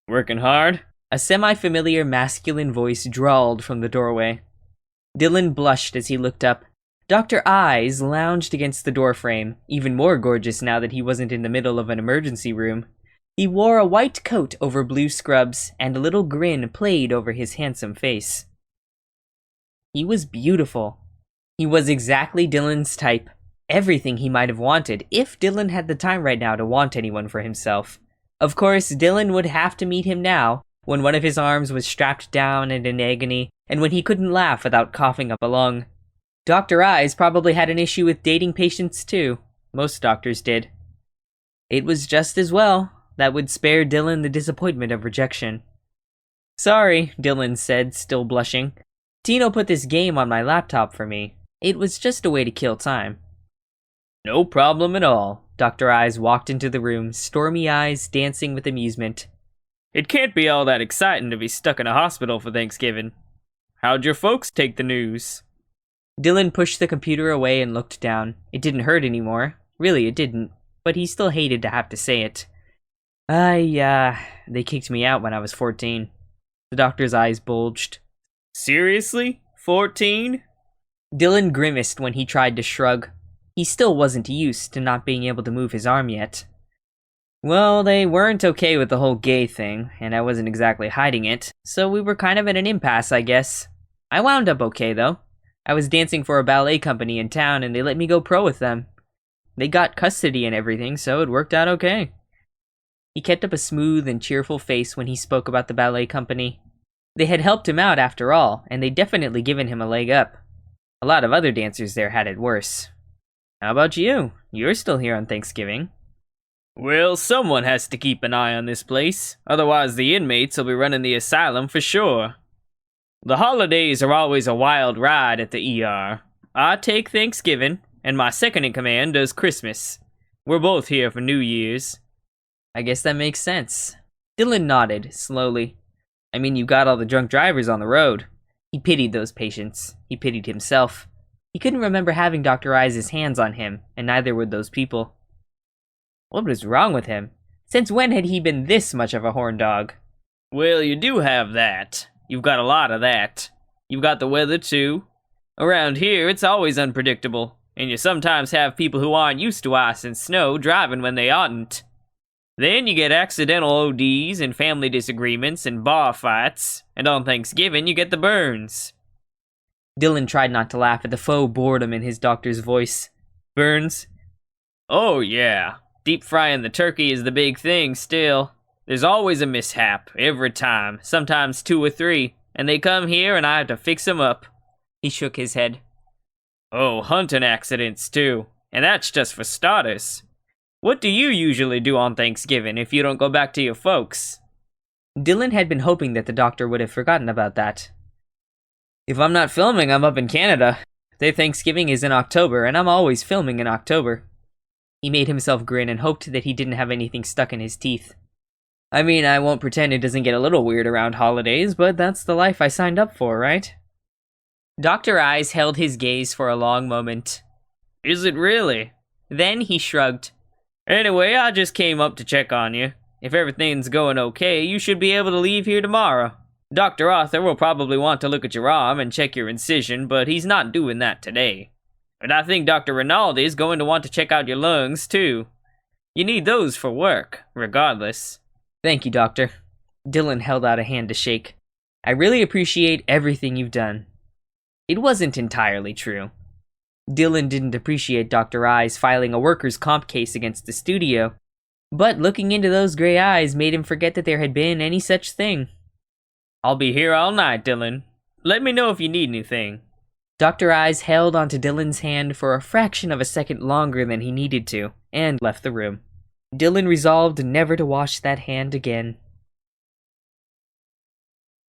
Working hard? A semi-familiar masculine voice drawled from the doorway. Dylan blushed as he looked up. Dr. Eyes lounged against the doorframe, even more gorgeous now that he wasn't in the middle of an emergency room. He wore a white coat over blue scrubs, and a little grin played over his handsome face. He was beautiful. He was exactly Dylan's type. Everything he might have wanted, if Dylan had the time right now to want anyone for himself. Of course, Dylan would have to meet him now, when one of his arms was strapped down and in agony, and when he couldn't laugh without coughing up a lung. Dr. Eyes probably had an issue with dating patients too. Most doctors did. It was just as well. That would spare Dylan the disappointment of rejection. Sorry, Dylan said, still blushing. Tino put this game on my laptop for me. It was just a way to kill time. No problem at all. Dr. Eyes walked into the room, stormy eyes dancing with amusement. It can't be all that exciting to be stuck in a hospital for Thanksgiving. How'd your folks take the news? Dylan pushed the computer away and looked down. It didn't hurt anymore. Really, it didn't. But he still hated to have to say it. They kicked me out when I was 14. The doctor's eyes bulged. Seriously? 14? Dylan grimaced when he tried to shrug. He still wasn't used to not being able to move his arm yet. Well, they weren't okay with the whole gay thing, and I wasn't exactly hiding it, so we were kind of at an impasse, I guess. I wound up okay, though. I was dancing for a ballet company in town, and they let me go pro with them. They got custody and everything, so it worked out okay. He kept up a smooth and cheerful face when he spoke about the ballet company. They had helped him out after all, and they'd definitely given him a leg up. A lot of other dancers there had it worse. How about you? You're still here on Thanksgiving. Well, someone has to keep an eye on this place, otherwise the inmates will be running the asylum for sure. The holidays are always a wild ride at the ER. I take Thanksgiving, and my second-in-command does Christmas. We're both here for New Year's. I guess that makes sense. Dylan nodded, slowly. I mean, you got all the drunk drivers on the road. He pitied those patients. He pitied himself. He couldn't remember having Dr. Eyes' hands on him, and neither would those people. What was wrong with him? Since when had he been this much of a horn dog? Well, you do have that. You've got a lot of that. You've got the weather, too. Around here, it's always unpredictable, and you sometimes have people who aren't used to ice and snow driving when they oughtn't. Then you get accidental ODs and family disagreements and bar fights, and on Thanksgiving you get the burns. Dylan tried not to laugh at the faux boredom in his doctor's voice. Burns? Oh yeah, deep frying the turkey is the big thing still. There's always a mishap, every time, sometimes 2 or 3, and they come here and I have to fix them up. He shook his head. Oh, hunting accidents too, and that's just for starters. What do you usually do on Thanksgiving if you don't go back to your folks? Dylan had been hoping that the doctor would have forgotten about that. If I'm not filming, I'm up in Canada. Their Thanksgiving is in October, and I'm always filming in October. He made himself grin and hoped that he didn't have anything stuck in his teeth. I mean, I won't pretend it doesn't get a little weird around holidays, but that's the life I signed up for, right? Dr. Eyes held his gaze for a long moment. Is it really? Then he shrugged. Anyway, I just came up to check on you. If everything's going okay, you should be able to leave here tomorrow. Dr. Arthur will probably want to look at your arm and check your incision, but he's not doing that today. And I think Dr. Rinaldi is going to want to check out your lungs, too. You need those for work, regardless. Thank you, Doctor. Dylan held out a hand to shake. I really appreciate everything you've done. It wasn't entirely true. Dylan didn't appreciate Dr. Eyes filing a workers' comp case against the studio, but looking into those gray eyes made him forget that there had been any such thing. I'll be here all night, Dylan. Let me know if you need anything. Dr. Eyes held onto Dylan's hand for a fraction of a second longer than he needed to, and left the room. Dylan resolved never to wash that hand again.